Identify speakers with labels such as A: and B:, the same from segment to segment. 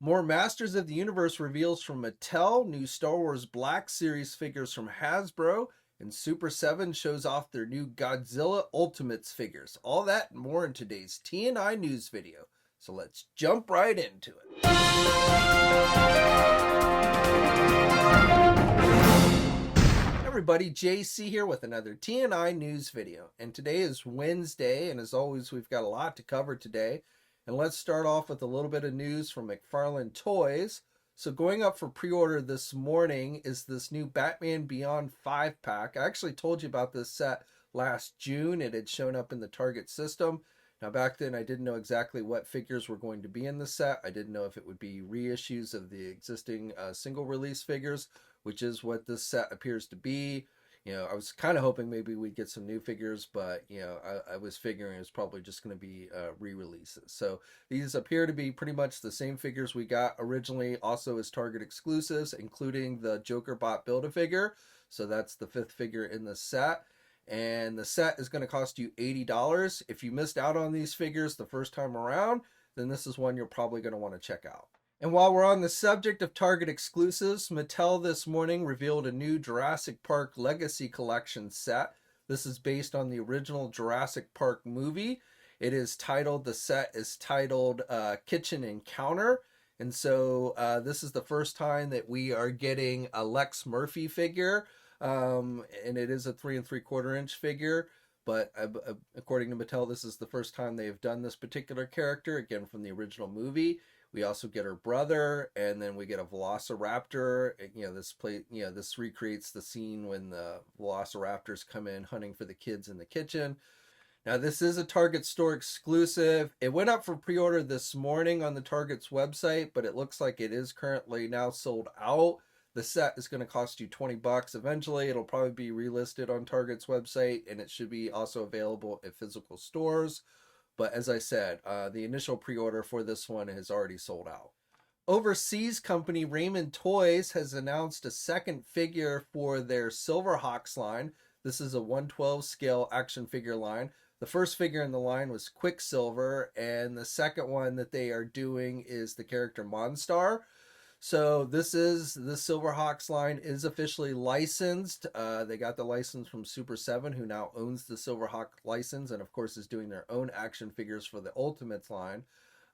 A: More Masters of the Universe reveals from Mattel, new Star Wars Black Series figures from Hasbro, and Super 7 shows off their new Godzilla Ultimates figures. All that and more in today's TNInews video. So let's jump right into it. Everybody, JC here with another TNInews video. And today is Wednesday, and as always, we've got a lot to cover today. And let's start off with a little bit of news from McFarlane Toys. So going up for pre-order this morning is this new Batman Beyond 5-pack. I actually told you about this set last June. It had shown up in the Target system. Now back then I didn't know exactly what figures were going to be in the set. I didn't know if it would be reissues of the existing single release figures, which is what this set appears to be. You know, I was kind of hoping maybe we'd get some new figures, but, you know, I was figuring it was probably just going to be re-releases. So these appear to be pretty much the same figures we got originally, also as Target exclusives, including the Joker Bot Build-A-Figure. So that's the 5th figure in the set. And the set is going to cost you $80. If you missed out on these figures the first time around, then this is one you're probably going to want to check out. And while we're on the subject of Target exclusives, Mattel this morning revealed a new Jurassic Park Legacy Collection set. This is based on the original Jurassic Park movie. The set is titled Kitchen Encounter. And so this is the first time that we are getting a Lex Murphy figure. And it is a 3 3/4 inch figure. But according to Mattel, this is the first time they've done this particular character, again from the original movie. We also get her brother, and then we get a Velociraptor. This recreates the scene when the Velociraptors come in hunting for the kids in the kitchen. Now, this is a Target store exclusive. It went up for pre-order this morning on the Target's website, but it looks like it is currently now sold out. The set is going to cost you $20. Eventually, it'll probably be relisted on Target's website, and it should be also available at physical stores. But as I said, the initial pre-order for this one has already sold out. Overseas company Ramen Toys has announced a second figure for their Silverhawks line. This is a 1/12 scale action figure line. The first figure in the line was Quicksilver, and the second one that they are doing is the character Monstar. So the Silverhawks line is officially licensed. They got the license from Super 7, who now owns the Silverhawk license, and of course is doing their own action figures for the Ultimates line.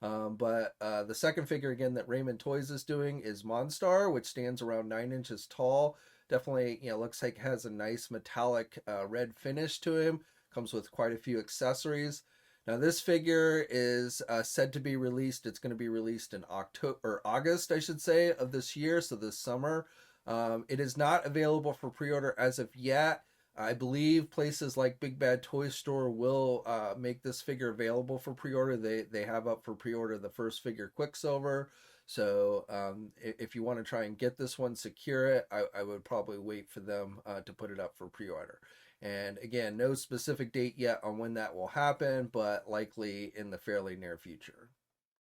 A: But the second figure, again, that Ramen Toys is doing is Monstar, which stands around 9 inches tall. Definitely, looks like it has a nice metallic red finish to him. Comes with quite a few accessories. Now this figure is said to be released. It's going to be released in August, I should say, of this year, so this summer. It is not available for pre-order as of yet. I believe places like Big Bad Toy Store will make this figure available for pre-order. They have up for pre-order the first figure, Quicksilver. So if you want to try and get this one, secure it, I would probably wait for them to put it up for pre-order. And again, no specific date yet on when that will happen, but likely in the fairly near future.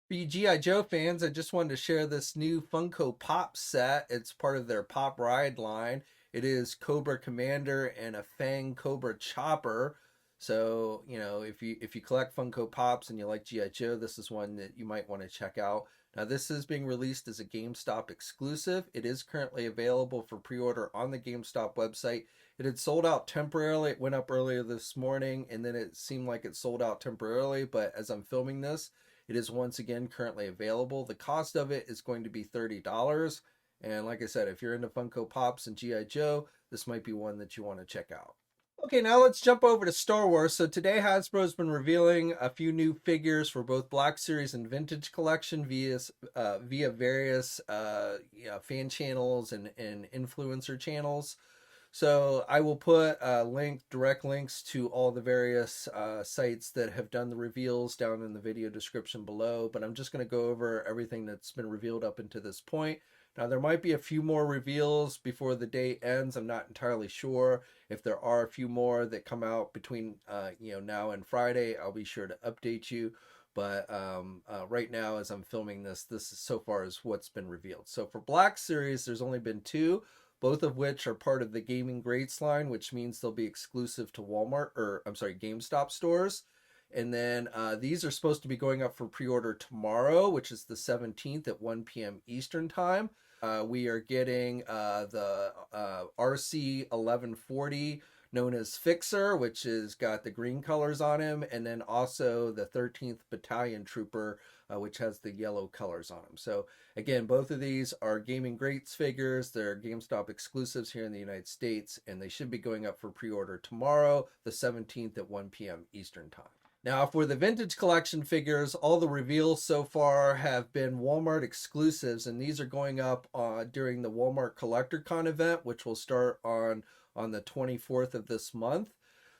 A: For you GIJoe fans, I just wanted to share this new Funko Pop set. It's part of their Pop Ride line. It is Cobra Commander and a F.A.N.G Cobra Chopper. So, if you collect Funko Pops and you like GIJoe, this is one that you might want to check out. Now, this is being released as a GameStop exclusive. It is currently available for pre-order on the GameStop website. It had sold out temporarily. It went up earlier this morning, and then it seemed like it sold out temporarily. But as I'm filming this, it is once again currently available. The cost of it is going to be $30. And like I said, if you're into Funko Pops and GIJoe, this might be one that you want to check out. Okay, now let's jump over to Star Wars. So today Hasbro's been revealing a few new figures for both Black Series and Vintage Collection via various fan channels and influencer channels. So I will put direct links to all the various sites that have done the reveals down in the video description below. But I'm just going to go over everything that's been revealed up until this point. Now, there might be a few more reveals before the day ends. I'm not entirely sure. If there are a few more that come out between now and Friday, I'll be sure to update you. But right now, as I'm filming this is so far as what's been revealed. So for Black Series, there's only been 2, both of which are part of the Gaming Greats line, which means they'll be exclusive to GameStop stores. And then these are supposed to be going up for pre-order tomorrow, which is the 17th at 1 p.m. Eastern time. We are getting the RC 1140, known as Fixer, which is got the green colors on him, and then also the 13th Battalion Trooper, which has the yellow colors on him. So again, both of these are Gaming Greats figures. They're GameStop exclusives here in the United States, and they should be going up for pre-order tomorrow, the 17th at 1 p.m. Eastern time. Now, for the vintage collection figures, all the reveals so far have been Walmart exclusives, and these are going up during the Walmart Collector Con event, which will start on the 24th of this month.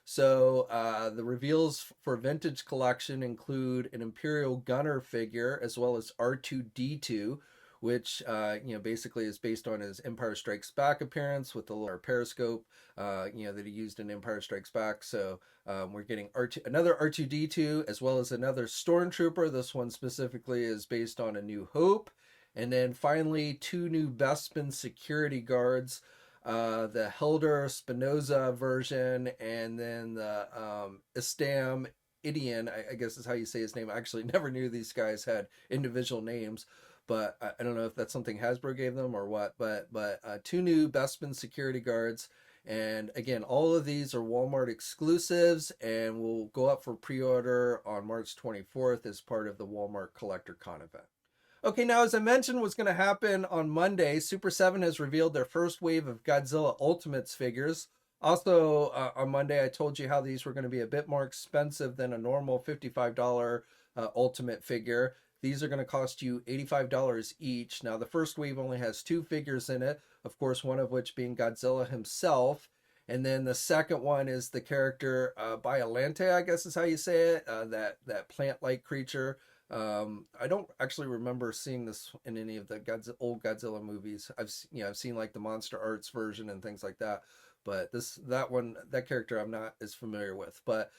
A: So the reveals for vintage collection include an Imperial Gunner figure, as well as R2-D2, which basically is based on his Empire Strikes Back appearance with the little periscope that he used in Empire Strikes Back. So we're getting another R2-D2, as well as another Stormtrooper. This one specifically is based on A New Hope. And then finally, 2 new Bespin security guards, the Helder Spinoza version, and then the Istam Idian, I guess is how you say his name. I actually never knew these guys had individual names, but I don't know if that's something Hasbro gave them or what. But 2 new Bespin security guards, and again, all of these are Walmart exclusives, and will go up for pre-order on March 24th as part of the Walmart Collector Con event. Okay, now as I mentioned what's going to happen on Monday, Super 7 has revealed their first wave of Godzilla Ultimates figures. Also, on Monday, I told you how these were going to be a bit more expensive than a normal $55 Ultimate figure. These are going to cost you $85 each. Now, the first wave only has 2 figures in it, of course, one of which being Godzilla himself. And then the second one is the character Biolante, I guess is how you say it, that plant-like creature. I don't actually remember seeing this in any of the old Godzilla movies. I've seen like the Monster Arts version and things like that, but that character I'm not as familiar with. But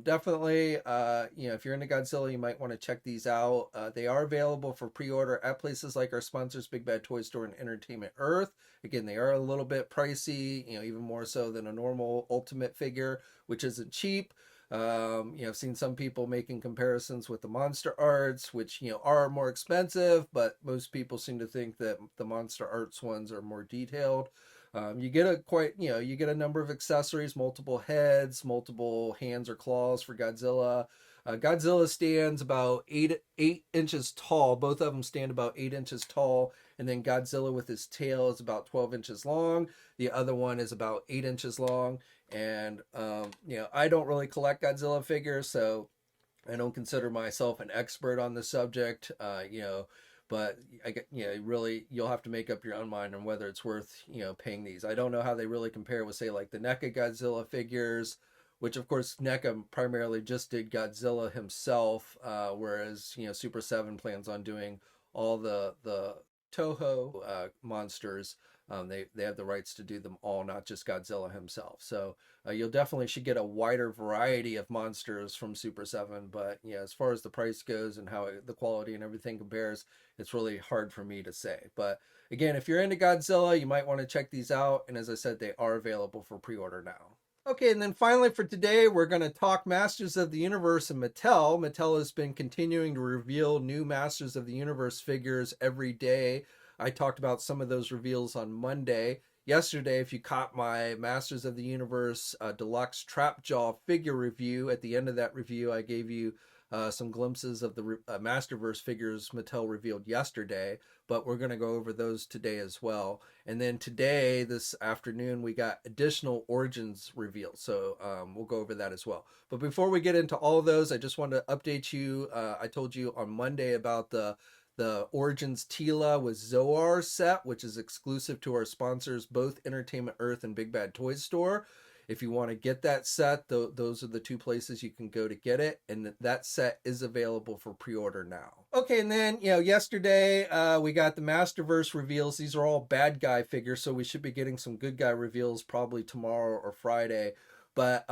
A: definitely, if you're into Godzilla, you might want to check these out. They are available for pre-order at places like our sponsors, Big Bad Toy Store and Entertainment Earth. Again, they are a little bit pricey, even more so than a normal Ultimate figure, which isn't cheap. I've seen some people making comparisons with the Monster Arts, which, are more expensive, but most people seem to think that the Monster Arts ones are more detailed. You get a number of accessories, multiple heads, multiple hands or claws for Godzilla. Godzilla stands about 8 inches tall. Both of them stand about 8 inches tall. And then Godzilla with his tail is about 12 inches long. The other one is about 8 inches long. And, I don't really collect Godzilla figures, so I don't consider myself an expert on the subject, but really you'll have to make up your own mind on whether it's worth, paying these. I don't know how they really compare with, say, like the NECA Godzilla figures, which of course NECA primarily just did Godzilla himself, whereas, Super 7 plans on doing all the Toho monsters. They have the rights to do them all, not just Godzilla himself. So you'll definitely should get a wider variety of monsters from Super 7. But as far as the price goes and how the quality and everything compares, it's really hard for me to say. But again, if you're into Godzilla, you might want to check these out. And as I said, they are available for pre-order now. Okay, and then finally for today, we're going to talk Masters of the Universe and Mattel. Mattel has been continuing to reveal new Masters of the Universe figures every day. I talked about some of those reveals on Monday. Yesterday, if you caught my Masters of the Universe Deluxe Trapjaw figure review, at the end of that review, I gave you some glimpses of the Masterverse figures Mattel revealed yesterday, but we're going to go over those today as well. And then today, this afternoon, we got additional Origins reveals, so we'll go over that as well. But before we get into all of those, I just wanted to update you. I told you on Monday about the Origins Teela with Zoar set, which is exclusive to our sponsors, both Entertainment Earth and Big Bad Toy Store. If you want to get that set, those are the 2 places you can go to get it, and that set is available for pre-order now. Okay, and then, yesterday we got the Masterverse reveals. These are all bad guy figures, so we should be getting some good guy reveals probably tomorrow or Friday. But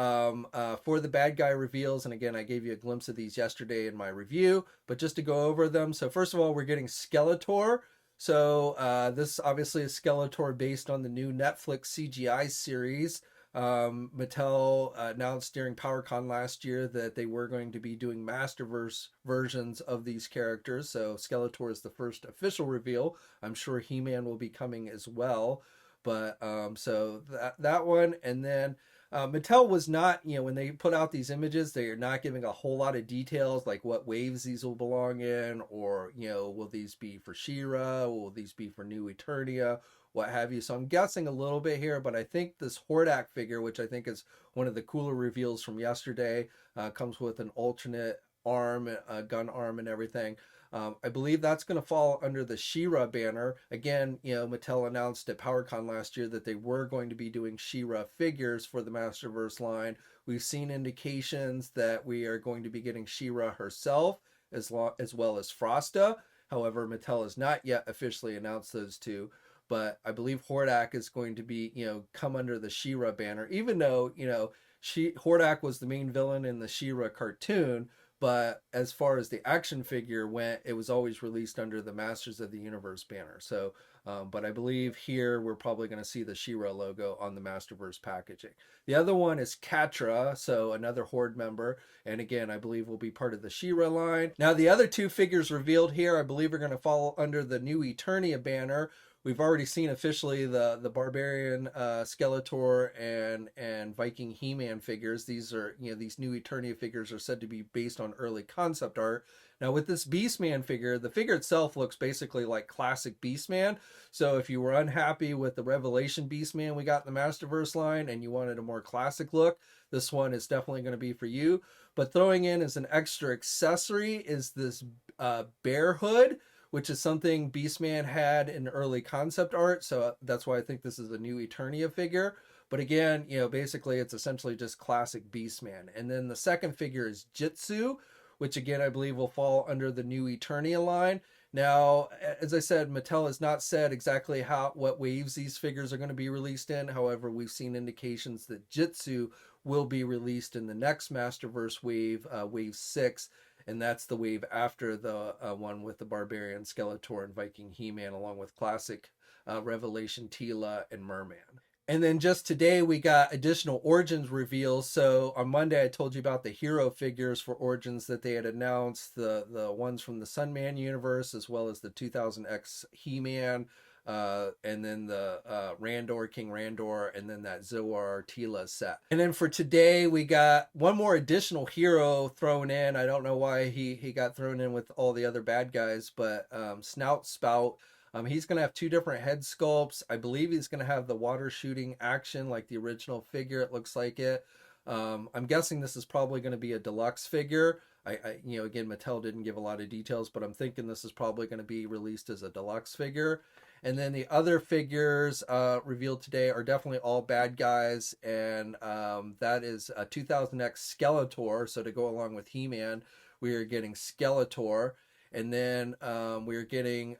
A: for the bad guy reveals, and again, I gave you a glimpse of these yesterday in my review, but just to go over them. So first of all, we're getting Skeletor. So this obviously is Skeletor based on the new Netflix CGI series. Mattel announced during PowerCon last year that they were going to be doing Masterverse versions of these characters. So Skeletor is the first official reveal. I'm sure He-Man will be coming as well. But so that one, and then Mattel was not, when they put out these images, they are not giving a whole lot of details, like what waves these will belong in, or will these be for She-Ra, will these be for New Eternia, what have you. So I'm guessing a little bit here, but I think this Hordak figure, which I think is one of the cooler reveals from yesterday, comes with an alternate arm, a gun arm and everything. I believe that's going to fall under the She-Ra banner. Again, Mattel announced at PowerCon last year that they were going to be doing She-Ra figures for the Masterverse line. We've seen indications that we are going to be getting She-Ra herself as well as Frosta. However, Mattel has not yet officially announced those two. But I believe Hordak is going to be, come under the She-Ra banner, even though, Hordak was the main villain in the She-Ra cartoon. But as far as the action figure went, it was always released under the Masters of the Universe banner. So, but I believe here we're probably going to see the She-Ra logo on the Masterverse packaging. The other one is Catra, so another Horde member. And again, I believe will be part of the She-Ra line. Now, the other two figures revealed here, I believe are going to fall under the New Eternia banner. We've already seen officially the Barbarian Skeletor and Viking He-Man figures. These are, these New Eternia figures are said to be based on early concept art. Now with this Beastman figure, the figure itself looks basically like classic Beastman. So if you were unhappy with the Revelation Beastman we got in the Masterverse line and you wanted a more classic look, this one is definitely going to be for you. But throwing in as an extra accessory is this bear hood, which is something Beastman had in early concept art. So that's why I think this is a New Eternia figure. But again, basically it's essentially just classic Beastman. And then the second figure is Jitsu, which again, I believe will fall under the New Eternia line. Now, as I said, Mattel has not said exactly what waves these figures are going to be released in. However, we've seen indications that Jitsu will be released in the next Masterverse wave, Wave 6. And that's the wave after the one with the Barbarian Skeletor and Viking He-Man, along with classic Revelation Teela and Merman. And then just today we got additional Origins reveals. So on Monday I told you about the hero figures for Origins that they had announced, the ones from the Sunman universe, as well as the 2000X He-Man, and then the Randor, King Randor, and then that Zoar Teela set. And then for today, we got one more additional hero thrown in. I don't know why he got thrown in with all the other bad guys, but Snout Spout. He's going to have two different head sculpts. I believe he's going to have the water shooting action like the original figure. It looks like it. I'm guessing this is probably going to be a deluxe figure. Again, Mattel didn't give a lot of details, but I'm thinking this is probably going to be released as a deluxe figure. And then the other figures revealed today are definitely all bad guys, and that is a 2000X Skeletor. So to go along with He-Man, we are getting Skeletor. And then we're getting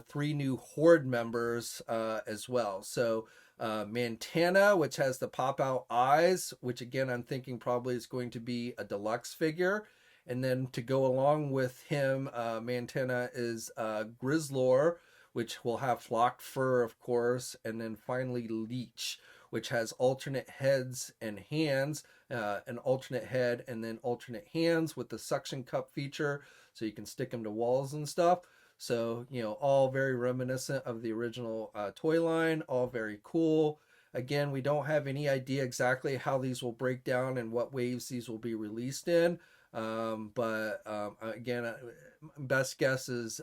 A: 3 new Horde members as well. So Montana, which has the pop-out eyes, which again I'm thinking probably is going to be a deluxe figure. And then to go along with him, Montana is Grizzlor, which will have flocked fur, of course. And then finally Leech, which has alternate heads and hands, an alternate head and then alternate hands with the suction cup feature, so you can stick them to walls and stuff. So, all very reminiscent of the original toy line, all very cool. Again, we don't have any idea exactly how these will break down and what waves these will be released in. Again, best guess is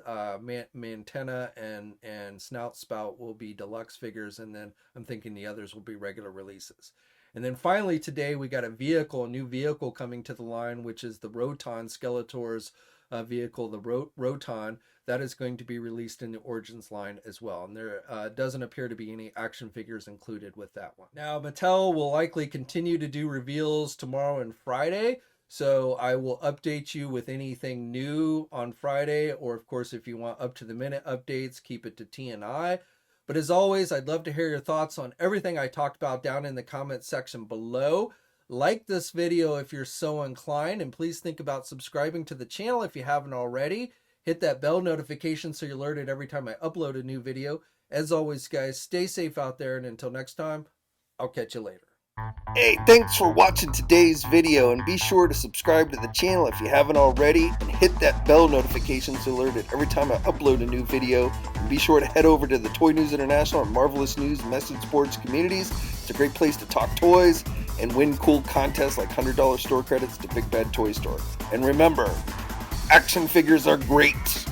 A: Montana and Snout Spout will be deluxe figures, and then I'm thinking the others will be regular releases. And then finally today we got a new vehicle coming to the line, which is the Roton Skeletor's vehicle, the Roton. That is going to be released in the Origins line as well. And there doesn't appear to be any action figures included with that one. Now, Mattel will likely continue to do reveals tomorrow and Friday. So I will update you with anything new on Friday, or of course, if you want up-to-the-minute updates, keep it to TNI. But as always, I'd love to hear your thoughts on everything I talked about down in the comment section below. Like this video if you're so inclined, and please think about subscribing to the channel if you haven't already. Hit that bell notification so you're alerted every time I upload a new video. As always, guys, stay safe out there, and until next time, I'll catch you later. Hey, thanks for watching today's video, and be sure to subscribe to the channel if you haven't already, and hit that bell notification so alerted every time I upload a new video. And be sure to head over to the Toy News International and Marvelous News message boards communities. It's a great place to talk toys and win cool contests like $100 store credits to Big Bad Toy Store. And remember, action figures are great.